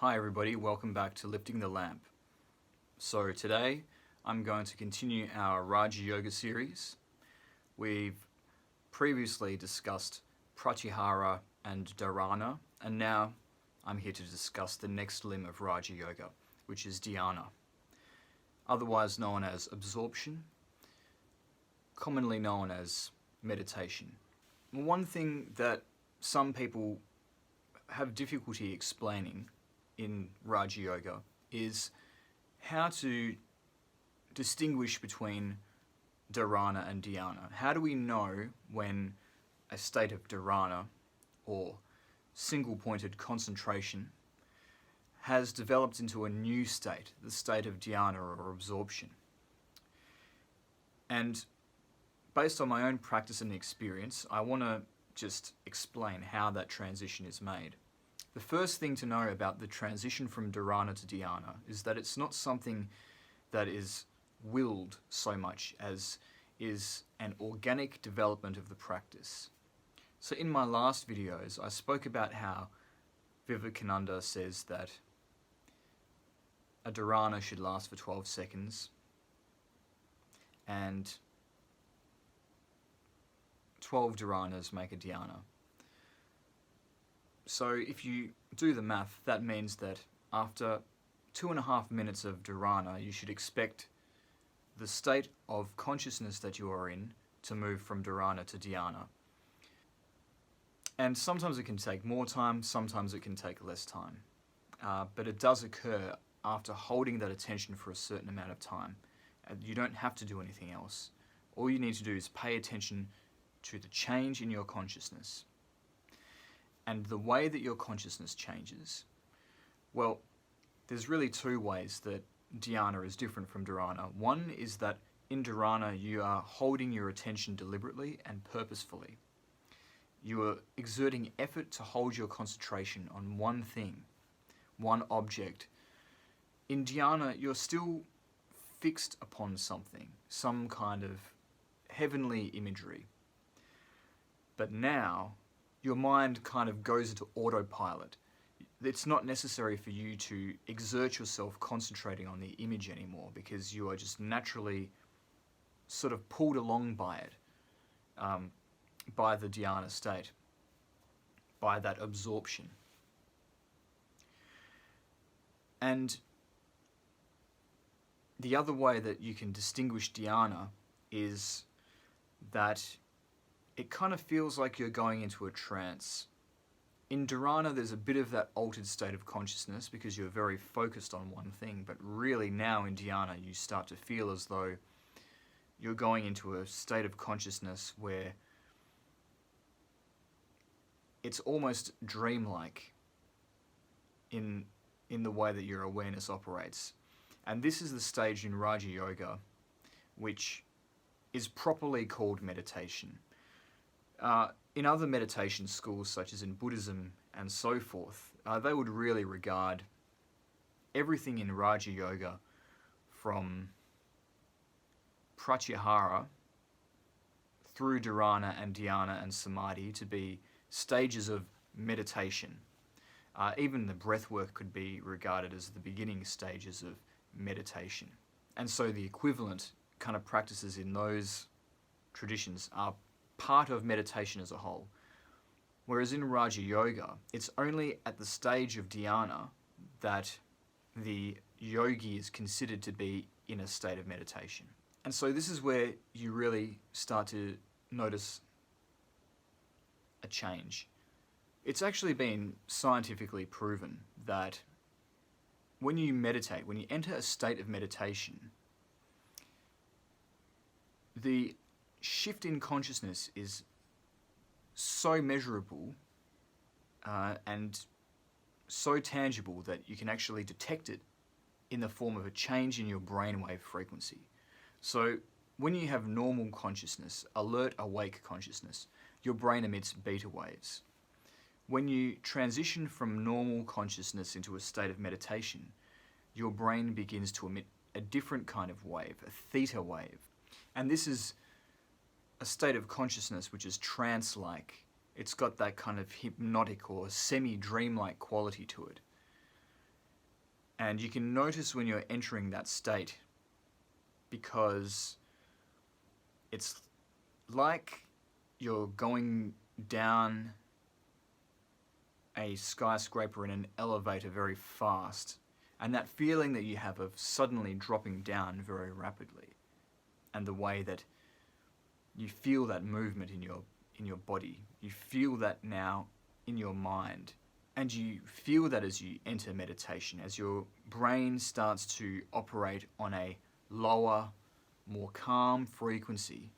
Hi everybody, welcome back to Lifting the Lamp. So today I'm going to continue our Raja Yoga series. We've previously discussed Pratyahara and Dharana, and now I'm here to discuss the next limb of Raja Yoga, which is Dhyana, otherwise known as absorption, commonly known as meditation. One thing that some people have difficulty explaining in Raja Yoga is how to distinguish between Dharana and Dhyana. How do we know when a state of Dharana, or single-pointed concentration, has developed into a new state, the state of Dhyana or absorption? And based on my own practice and experience, I want to just explain how that transition is made. The first thing to know about the transition from Dharana to Dhyana is that it's not something that is willed so much as is an organic development of the practice. So in my last videos, I spoke about how Vivekananda says that a Dharana should last for 12 seconds and 12 Dharanas make a Dhyana. So if you do the math, that means that after 2.5 minutes of Dharana, you should expect the state of consciousness that you are in to move from Dharana to Dhyana. And sometimes it can take more time, sometimes it can take less time. But it does occur after holding that attention for a certain amount of time. You don't have to do anything else. All you need to do is pay attention to the change in your consciousness. And the way that your consciousness changes, well, there's really two ways that Dhyana is different from Dharana. One is that in Dharana you are holding your attention deliberately and purposefully. You are exerting effort to hold your concentration on one thing, one object. In Dhyana you're still fixed upon something, some kind of heavenly imagery. But now your mind kind of goes into autopilot. It's not necessary for you to exert yourself concentrating on the image anymore because you are just naturally sort of pulled along by it, by the Dhyana state, by that absorption. And the other way that you can distinguish Dhyana is that it kind of feels like you're going into a trance. In Dharana, there's a bit of that altered state of consciousness because you're very focused on one thing, but really now in Dhyana, you start to feel as though you're going into a state of consciousness where it's almost dreamlike in the way that your awareness operates. And this is the stage in Raja Yoga which is properly called meditation. In other meditation schools, such as in Buddhism and so forth, they would really regard everything in Raja Yoga from Pratyahara through Dharana and Dhyana and Samadhi to be stages of meditation. Even the breath work could be regarded as the beginning stages of meditation. And so the equivalent kind of practices in those traditions are part of meditation as a whole. Whereas in Raja Yoga, it's only at the stage of Dhyana that the yogi is considered to be in a state of meditation. And so this is where you really start to notice a change. It's actually been scientifically proven that when you meditate, when you enter a state of meditation, the shift in consciousness is so measurable and so tangible that you can actually detect it in the form of a change in your brainwave frequency. So when you have normal consciousness, alert, awake consciousness, your brain emits beta waves. When you transition from normal consciousness into a state of meditation, your brain begins to emit a different kind of wave, a theta wave. And this is a state of consciousness which is trance-like. It's got that kind of hypnotic or semi-dreamlike quality to it. And you can notice when you're entering that state, because it's like you're going down a skyscraper in an elevator very fast, and that feeling that you have of suddenly dropping down very rapidly, and the way that you feel that movement in your body, you feel that now in your mind, and you feel that as you enter meditation, as your brain starts to operate on a lower, more calm frequency.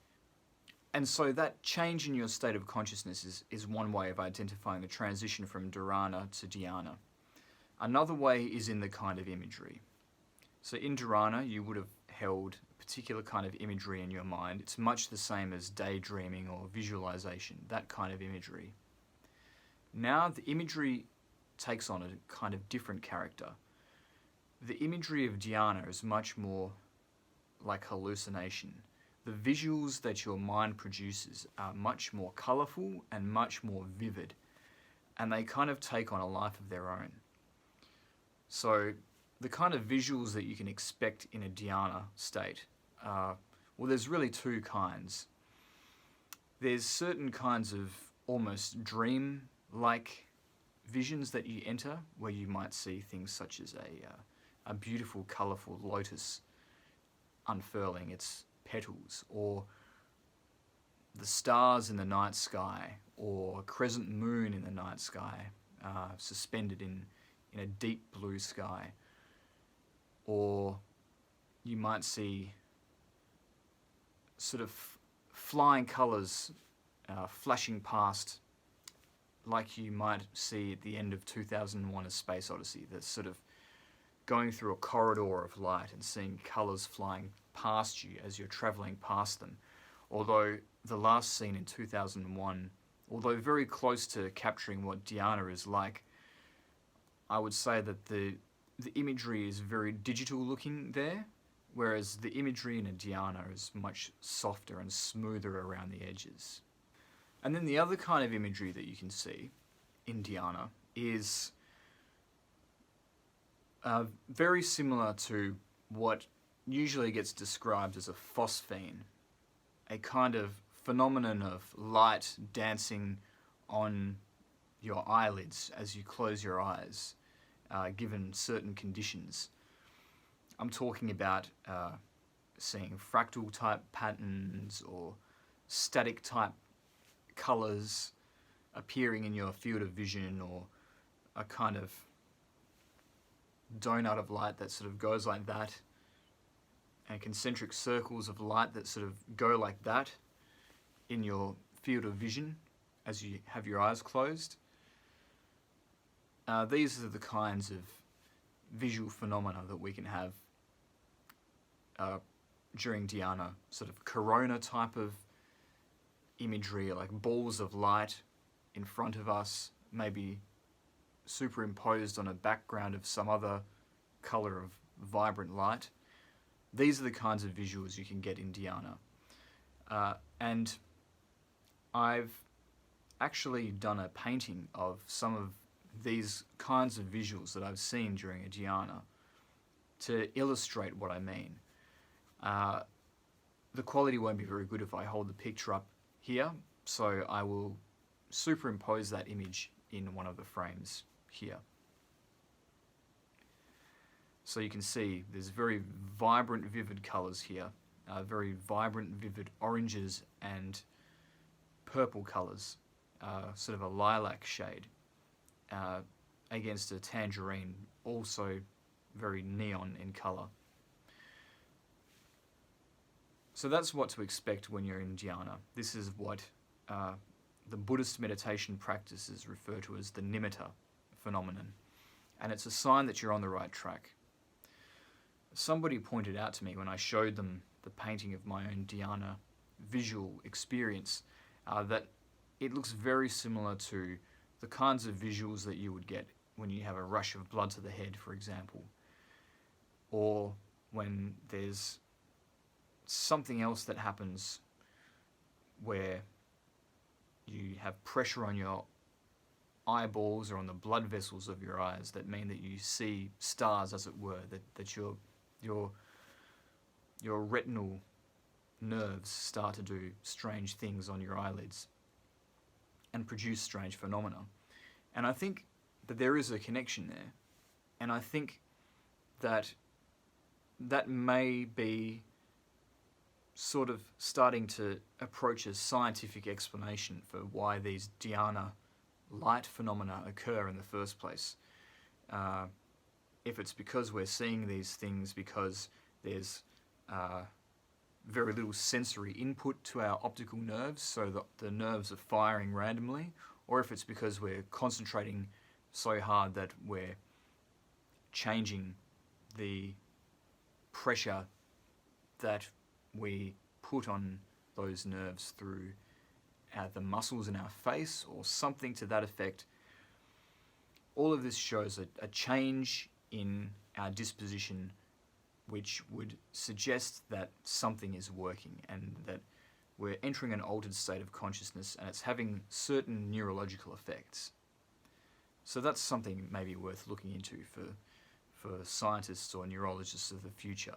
And so that change in your state of consciousness is one way of identifying the transition from dharana to dhyana. Another way is in the kind of imagery. So in dharana, you would have held a particular kind of imagery in your mind. It's much the same as daydreaming or visualization, that kind of imagery. Now the imagery takes on a kind of different character. The imagery of dhyana is much more like hallucination. The visuals that your mind produces are much more colourful and much more vivid, and they kind of take on a life of their own. So the kind of visuals that you can expect in a dhyana state, well, there's really two kinds. There's certain kinds of almost dream-like visions that you enter, where you might see things such as a beautiful, colourful lotus unfurling its petals, or the stars in the night sky, or a crescent moon in the night sky, suspended in a deep blue sky. Or you might see sort of flying colours flashing past, like you might see at the end of 2001: A Space Odyssey, that's sort of going through a corridor of light and seeing colours flying past you as you're travelling past them. Although the last scene in 2001, although very close to capturing what dhyana is like, I would say that the imagery is very digital looking there, whereas the imagery in a dhyana is much softer and smoother around the edges. And then the other kind of imagery that you can see in dhyana is very similar to what usually gets described as a phosphene, a kind of phenomenon of light dancing on your eyelids as you close your eyes, given certain conditions. I'm talking about seeing fractal type patterns or static type colours appearing in your field of vision, or a kind of donut of light that sort of goes like that, and concentric circles of light that sort of go like that in your field of vision as you have your eyes closed. These are the kinds of visual phenomena that we can have during dhyana, sort of corona type of imagery, like balls of light in front of us, maybe superimposed on a background of some other colour of vibrant light. These are the kinds of visuals you can get in dhyana. And I've actually done a painting of some of these kinds of visuals that I've seen during a dhyana to illustrate what I mean. The quality won't be very good if I hold the picture up here, so I will superimpose that image in one of the frames here. So you can see there's very vibrant, vivid colours here, very vibrant, vivid oranges and purple colours, sort of a lilac shade, against a tangerine, also very neon in colour. So that's what to expect when you're in dhyana. This is what the Buddhist meditation practices refer to as the nimitta phenomenon, and it's a sign that you're on the right track. Somebody pointed out to me when I showed them the painting of my own dhyana visual experience that it looks very similar to the kinds of visuals that you would get when you have a rush of blood to the head, for example, or when there's something else that happens where you have pressure on your eyeballs or on the blood vessels of your eyes that mean that you see stars, as it were, that your retinal nerves start to do strange things on your eyelids and produce strange phenomena. And I think that there is a connection there. And I think that that may be sort of starting to approach a scientific explanation for why these dhyana light phenomena occur in the first place. If it's because we're seeing these things because there's very little sensory input to our optical nerves, so that the nerves are firing randomly, or if it's because we're concentrating so hard that we're changing the pressure that we put on those nerves through the muscles in our face or something to that effect. All of this shows a change in our disposition, which would suggest that something is working and that we're entering an altered state of consciousness and it's having certain neurological effects. So that's something maybe worth looking into for scientists or neurologists of the future.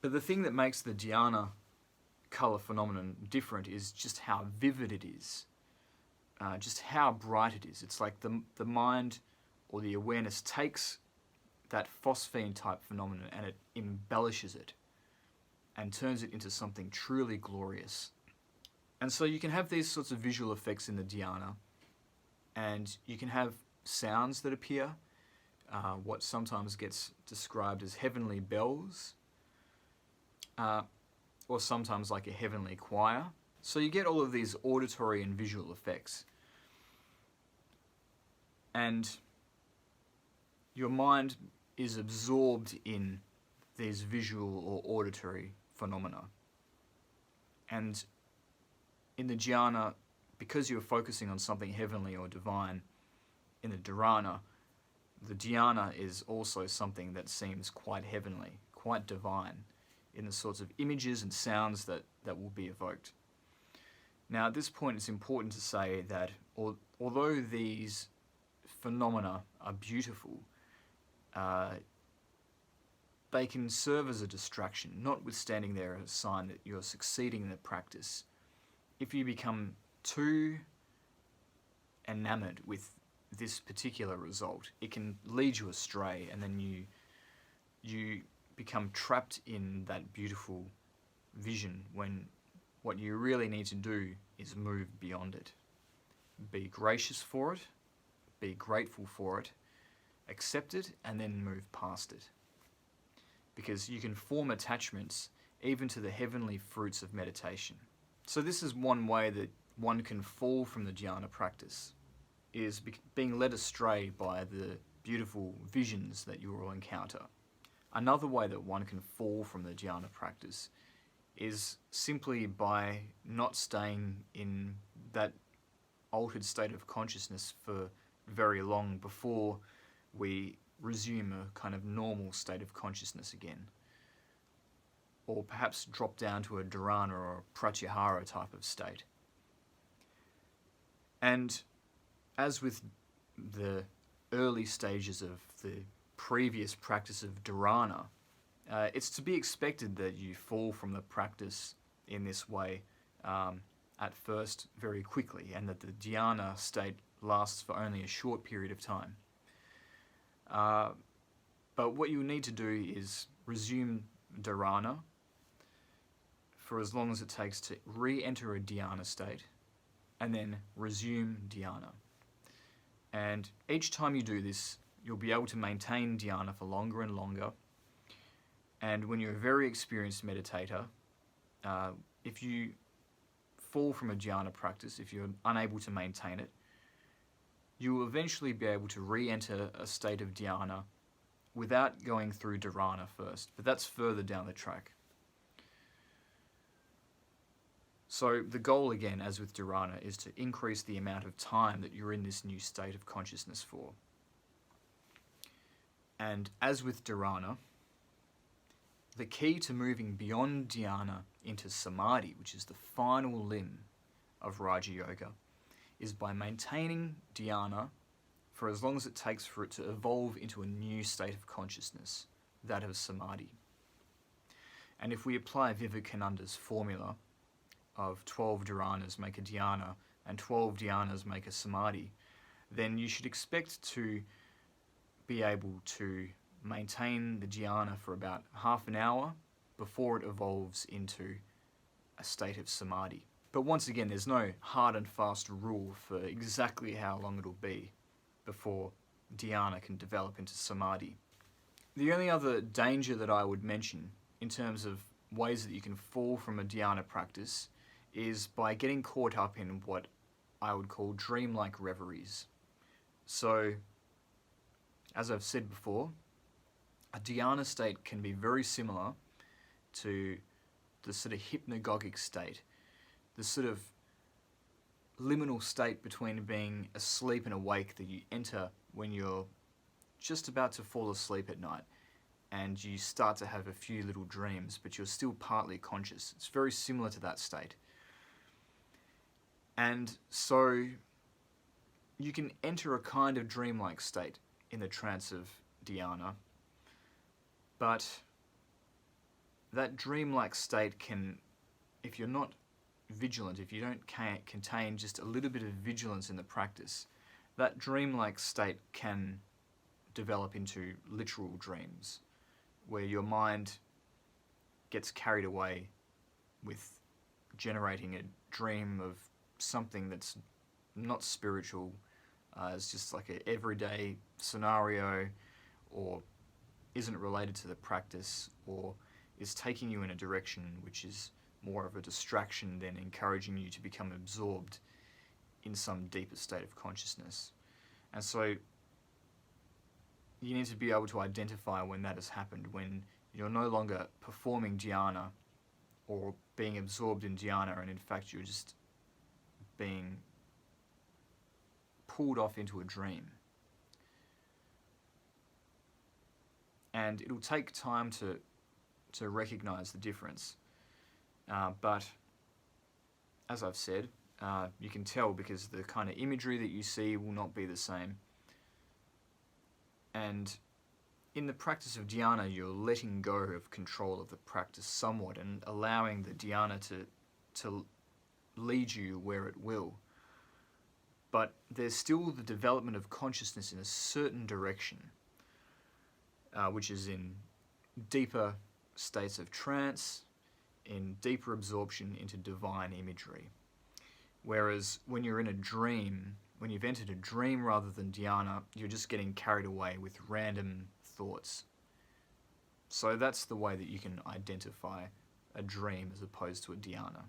But the thing that makes the dhyana colour phenomenon different is just how vivid it is, just how bright it is. It's like the mind or the awareness takes that phosphine type phenomenon and it embellishes it and turns it into something truly glorious. And so you can have these sorts of visual effects in the dhyana, and you can have sounds that appear, what sometimes gets described as heavenly bells, or sometimes like a heavenly choir. So you get all of these auditory and visual effects. And your mind is absorbed in these visual or auditory phenomena. And in the dhyana, because you're focusing on something heavenly or divine, in the dharana, the dhyana is also something that seems quite heavenly, quite divine, in the sorts of images and sounds that will be evoked. Now, at this point, it's important to say that although these phenomena are beautiful, they can serve as a distraction, notwithstanding they're a sign that you're succeeding in the practice. If you become too enamored with this particular result, it can lead you astray, and then you become trapped in that beautiful vision when what you really need to do is move beyond it. Be gracious for it, be grateful for it, accept it, and then move past it. Because you can form attachments even to the heavenly fruits of meditation. So this is one way that one can fall from the dhyana practice, is being led astray by the beautiful visions that you will encounter. Another way that one can fall from the dhyana practice is simply by not staying in that altered state of consciousness for very long before we resume a kind of normal state of consciousness again. Or perhaps drop down to a dharana or a pratyahara type of state. And as with the early stages of the previous practice of dharana, it's to be expected that you fall from the practice in this way at first very quickly, and that the dhyana state lasts for only a short period of time. But what you need to do is resume dharana for as long as it takes to re-enter a dhyana state, and then resume dhyana. And each time you do this, you'll be able to maintain dhyana for longer and longer. And when you're a very experienced meditator, if you fall from a dhyana practice, if you're unable to maintain it, you will eventually be able to re-enter a state of dhyana without going through dharana first. But that's further down the track. So the goal, again, as with dharana, is to increase the amount of time that you're in this new state of consciousness for. And as with dharana, the key to moving beyond dhyana into samadhi, which is the final limb of Raja Yoga, is by maintaining dhyana for as long as it takes for it to evolve into a new state of consciousness, that of samadhi. And if we apply Vivekananda's formula of 12 dharanas make a dhyana and 12 dhyanas make a samadhi, then you should expect to be able to maintain the dhyana for about half an hour before it evolves into a state of samadhi. But once again, there's no hard and fast rule for exactly how long it'll be before dhyana can develop into samadhi. The only other danger that I would mention in terms of ways that you can fall from a dhyana practice is by getting caught up in what I would call dreamlike reveries. So, as I've said before, a dhyana state can be very similar to the sort of hypnagogic state, the sort of liminal state between being asleep and awake that you enter when you're just about to fall asleep at night and you start to have a few little dreams, but you're still partly conscious. It's very similar to that state. And so you can enter a kind of dreamlike state in the trance of dhyana, but that dreamlike state can, if you're not vigilant, if you don't contain just a little bit of vigilance in the practice, that dreamlike state can develop into literal dreams, where your mind gets carried away with generating a dream of something that's not spiritual, it's just like an everyday scenario, or isn't related to the practice, or is taking you in a direction which is more of a distraction than encouraging you to become absorbed in some deeper state of consciousness. And so you need to be able to identify when that has happened, when you're no longer performing dhyana or being absorbed in dhyana, and in fact you're just being pulled off into a dream. And it'll take time to recognize the difference. But as I've said, you can tell because the kind of imagery that you see will not be the same. And in the practice of dhyana, you're letting go of control of the practice somewhat and allowing the dhyana to lead you where it will. But there's still the development of consciousness in a certain direction, which is in deeper states of trance, in deeper absorption into divine imagery. Whereas when you're in a dream, when you've entered a dream rather than dhyana, you're just getting carried away with random thoughts. So that's the way that you can identify a dream as opposed to a dhyana.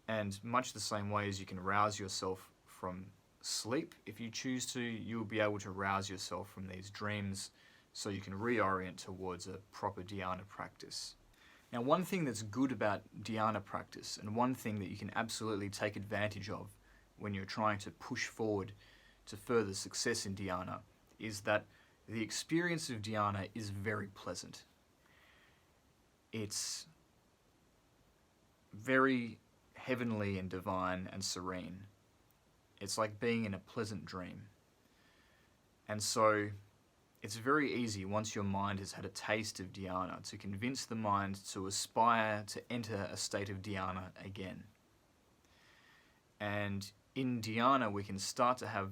And much the same way as you can rouse yourself from sleep, if you choose to, you'll be able to rouse yourself from these dreams so you can reorient towards a proper dhyana practice. Now, one thing that's good about dhyana practice, and one thing that you can absolutely take advantage of when you're trying to push forward to further success in dhyana, is that the experience of dhyana is very pleasant. It's very heavenly and divine and serene. It's like being in a pleasant dream. And so it's very easy, once your mind has had a taste of dhyana, to convince the mind to aspire to enter a state of dhyana again. And in dhyana, we can start to have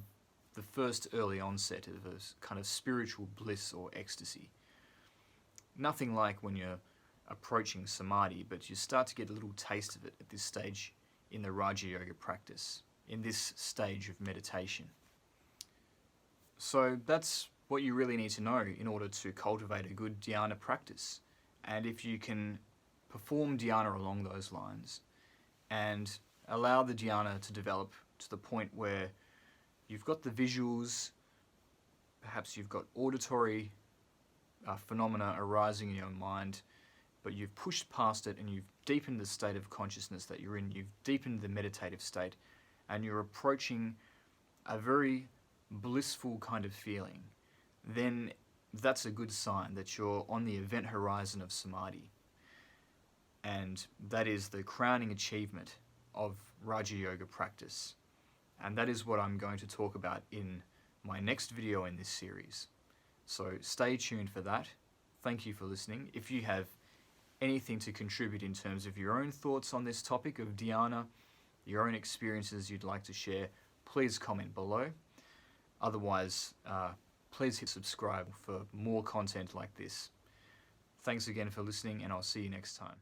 the first early onset of a kind of spiritual bliss or ecstasy. Nothing like when you're approaching samadhi, but you start to get a little taste of it at this stage in the Raja Yoga practice, in this stage of meditation. So that's what you really need to know in order to cultivate a good dhyana practice. And if you can perform dhyana along those lines and allow the dhyana to develop to the point where you've got the visuals, perhaps you've got auditory phenomena arising in your mind, but you've pushed past it and you've deepened the state of consciousness that you're in, you've deepened the meditative state, and you're approaching a very blissful kind of feeling, then that's a good sign that you're on the event horizon of samadhi. And that is the crowning achievement of Raja Yoga practice. And that is what I'm going to talk about in my next video in this series. So stay tuned for that. Thank you for listening. If you have anything to contribute in terms of your own thoughts on this topic of dhyana, your own experiences you'd like to share, please comment below. Otherwise, please hit subscribe for more content like this. Thanks again for listening, and I'll see you next time.